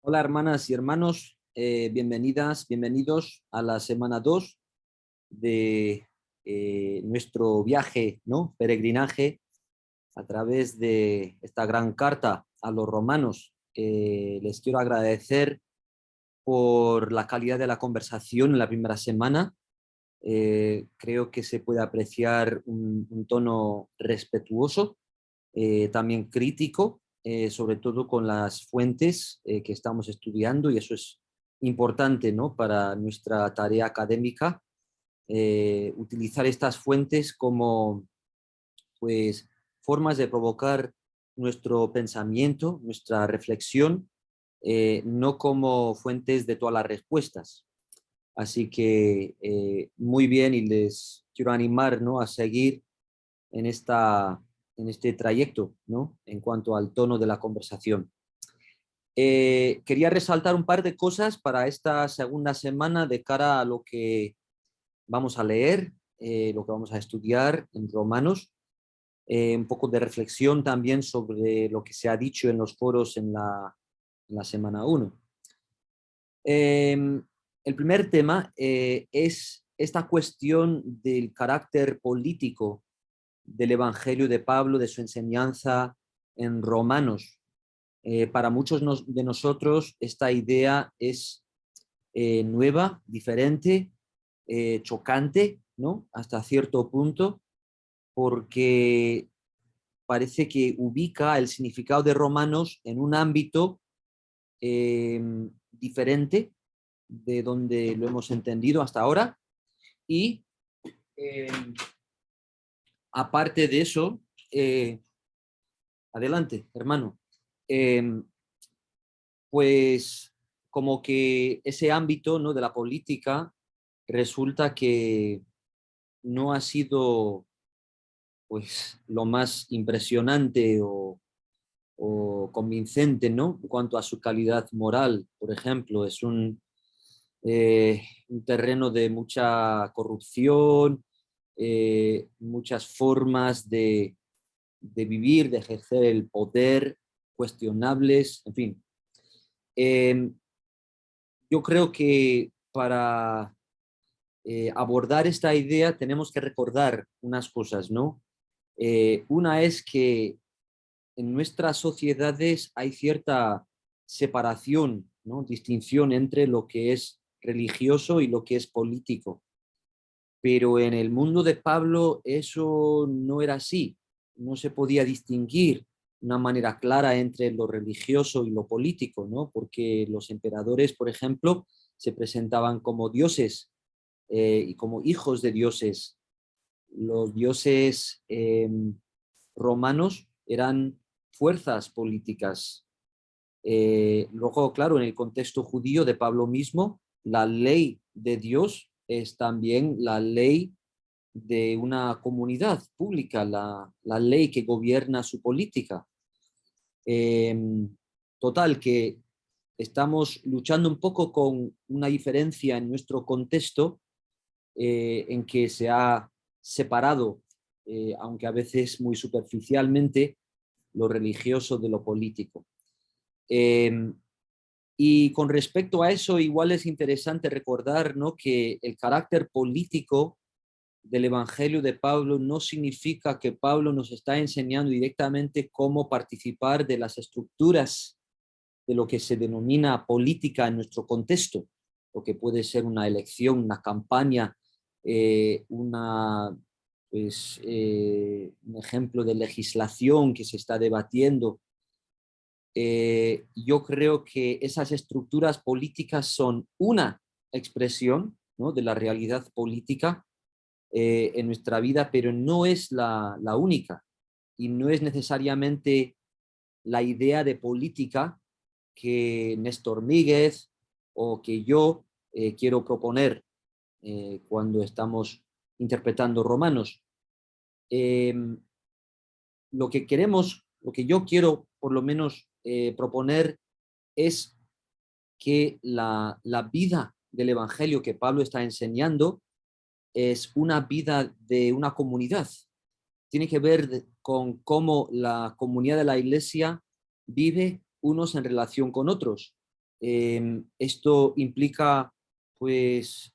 Hola hermanas y hermanos, bienvenidas, bienvenidos a la semana 2 de nuestro viaje, ¿no? Peregrinaje a través de esta gran carta a los romanos. Les quiero agradecer por la calidad de la conversación en la primera semana. Creo que se puede apreciar un tono respetuoso, también crítico, sobre todo con las fuentes que estamos estudiando, y eso es importante, ¿no? Para nuestra tarea académica, utilizar estas fuentes como pues, formas de provocar nuestro pensamiento, nuestra reflexión, no como fuentes de todas las respuestas. Así que muy bien, y les quiero animar, ¿no? A seguir en, en este trayecto, ¿no? En cuanto al tono de la conversación. Quería resaltar un par de cosas para esta segunda semana de cara a lo que vamos a leer, lo que vamos a estudiar en Romanos, un poco de reflexión también sobre lo que se ha dicho en los foros en la semana 1. El primer tema es esta cuestión del carácter político del Evangelio de Pablo, de su enseñanza en Romanos. Para muchos de nosotros esta idea es nueva, diferente, chocante, ¿no? Hasta cierto punto, porque parece que ubica el significado de Romanos en un ámbito eh, diferente de donde lo hemos entendido hasta ahora. Y eh, aparte de eso, adelante, hermano. Eh, pues como que ese ámbito, ¿no? De la política resulta que no ha sido pues lo más impresionante o convincente, ¿no? En cuanto a su calidad moral, por ejemplo, es un terreno de mucha corrupción, muchas formas de vivir, de ejercer el poder, cuestionables, en fin. Eh, yo creo que para abordar esta idea tenemos que recordar unas cosas, ¿no? Una es que en nuestras sociedades hay cierta separación, ¿no? Distinción entre lo que es religioso y lo que es político. Pero en el mundo de Pablo eso no era así. No se podía distinguir de una manera clara entre lo religioso y lo político, ¿no? Porque los emperadores, por ejemplo, se presentaban como dioses y como hijos de dioses. Los dioses romanos eran fuerzas políticas. Luego, claro, en el contexto judío de Pablo mismo, la ley de Dios es también la ley de una comunidad pública, la ley que gobierna su política. Eh, Total, que estamos luchando un poco con una diferencia en nuestro contexto, en que se ha separado, aunque a veces muy superficialmente, lo religioso de lo político. Eh, y con respecto a eso, igual es interesante recordar, ¿no? Que el carácter político del Evangelio de Pablo no significa que Pablo nos está enseñando directamente cómo participar de las estructuras de lo que se denomina política en nuestro contexto, lo que puede ser una elección, una campaña, un ejemplo de legislación que se está debatiendo. Yo creo que esas estructuras políticas son una expresión, ¿no? De la realidad política en nuestra vida, pero no es la única, y no es necesariamente la idea de política que Néstor Míguez o que yo quiero proponer cuando estamos interpretando Romanos. Eh, lo que queremos, lo que yo quiero por lo menos proponer es que la vida del Evangelio que Pablo está enseñando es una vida de una comunidad. Tiene que ver con cómo la comunidad de la iglesia vive unos en relación con otros. Esto implica pues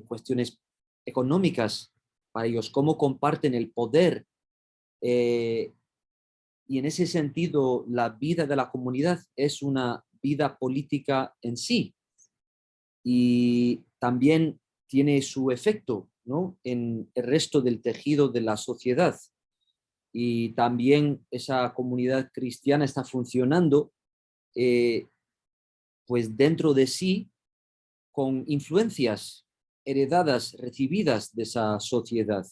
cuestiones económicas para ellos, cómo comparten el poder, y en ese sentido la vida de la comunidad es una vida política en sí, y también tiene su efecto, ¿no?, en el resto del tejido de la sociedad. Y también esa comunidad cristiana está funcionando eh, pues dentro de sí, con influencias heredadas, recibidas de esa sociedad.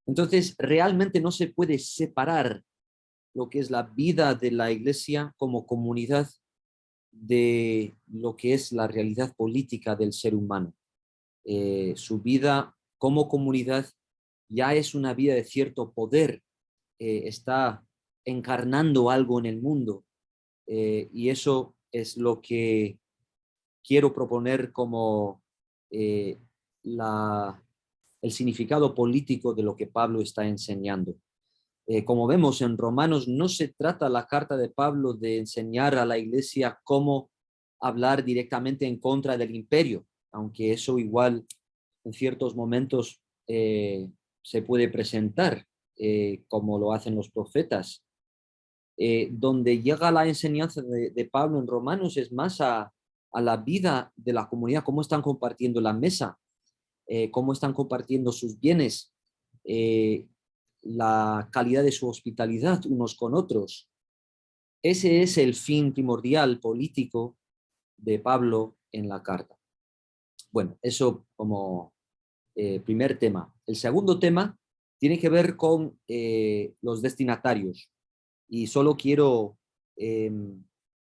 Entonces, realmente no se puede separar lo que es la vida de la iglesia como comunidad de lo que es la realidad política del ser humano. Su vida como comunidad ya es una vida de cierto poder, está encarnando algo en el mundo, y eso es lo que quiero proponer como eh, la, el significado político de lo que Pablo está enseñando. Como vemos en Romanos, no se trata la carta de Pablo de enseñar a la iglesia cómo hablar directamente en contra del imperio, aunque eso igual en ciertos momentos se puede presentar, como lo hacen los profetas. Donde llega la enseñanza de Pablo en Romanos es más a la vida de la comunidad, cómo están compartiendo la mesa, cómo están compartiendo sus bienes, eh, la calidad de su hospitalidad unos con otros. Ese es el fin primordial político de Pablo en la carta. Bueno, eso como primer tema. El segundo tema tiene que ver con los destinatarios. Y solo quiero eh,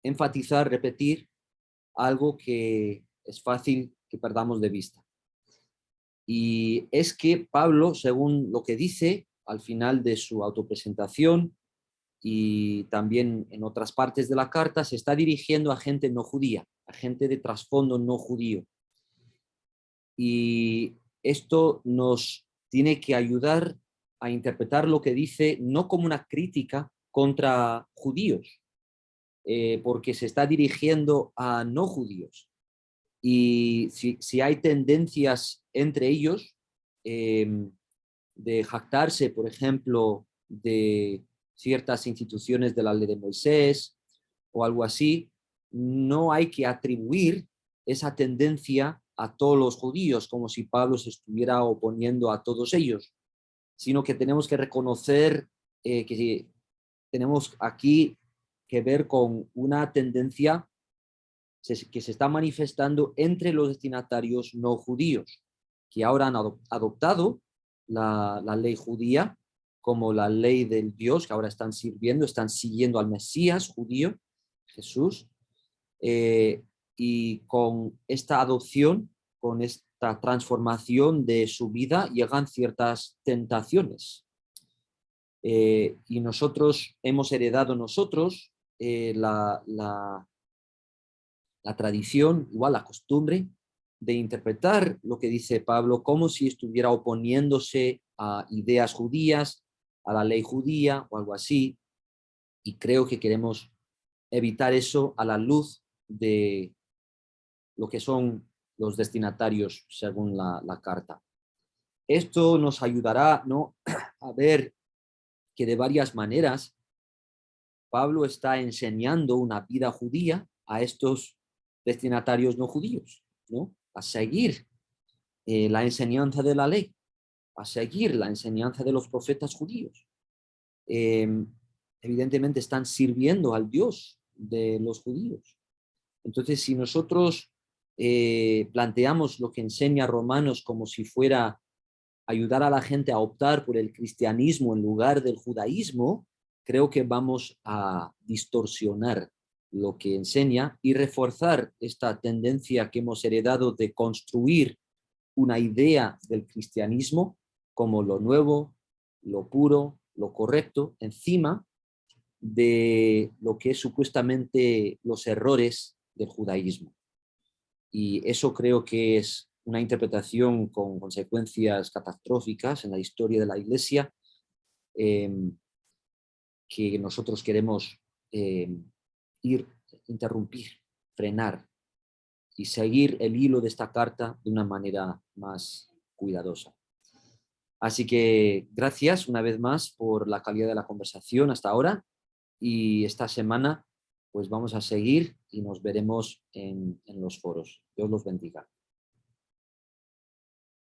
enfatizar, repetir algo que es fácil que perdamos de vista. Y es que Pablo, según lo que dice al final de su autopresentación y también en otras partes de la carta, se está dirigiendo a gente no judía, a gente de trasfondo no judío. Y esto nos tiene que ayudar a interpretar lo que dice no como una crítica contra judíos, porque se está dirigiendo a no judíos. Y si hay tendencias entre ellos de jactarse, por ejemplo, de ciertas instituciones de la ley de Moisés o algo así, no hay que atribuir esa tendencia a todos los judíos, como si Pablo se estuviera oponiendo a todos ellos, sino que tenemos que reconocer que tenemos aquí que ver con una tendencia que se está manifestando entre los destinatarios no judíos, que ahora han adoptado la ley judía como la ley del Dios, que ahora están sirviendo, están siguiendo al Mesías judío, Jesús, y con esta adopción, con esta transformación de su vida, llegan ciertas tentaciones. Y nosotros hemos heredado la tradición, igual la costumbre, de interpretar lo que dice Pablo como si estuviera oponiéndose a ideas judías, a la ley judía o algo así, y creo que queremos evitar eso a la luz de lo que son los destinatarios según la carta. Esto nos ayudará, ¿no?, a ver que de varias maneras Pablo está enseñando una vida judía a estos destinatarios no judíos, ¿no?, a seguir la enseñanza de la ley, a seguir la enseñanza de los profetas judíos. Evidentemente están sirviendo al Dios de los judíos. Entonces, si nosotros planteamos lo que enseña Romanos como si fuera ayudar a la gente a optar por el cristianismo en lugar del judaísmo, creo que vamos a distorsionar lo que enseña y reforzar esta tendencia que hemos heredado de construir una idea del cristianismo como lo nuevo, lo puro, lo correcto, encima de lo que es supuestamente los errores del judaísmo. Y eso creo que es una interpretación con consecuencias catastróficas en la historia de la Iglesia, eh, que nosotros queremos interrumpir. frenar y seguir el hilo de esta carta de una manera más cuidadosa. Así que gracias una vez más por la calidad de la conversación hasta ahora, y esta semana pues vamos a seguir y nos veremos en los foros. Dios los bendiga.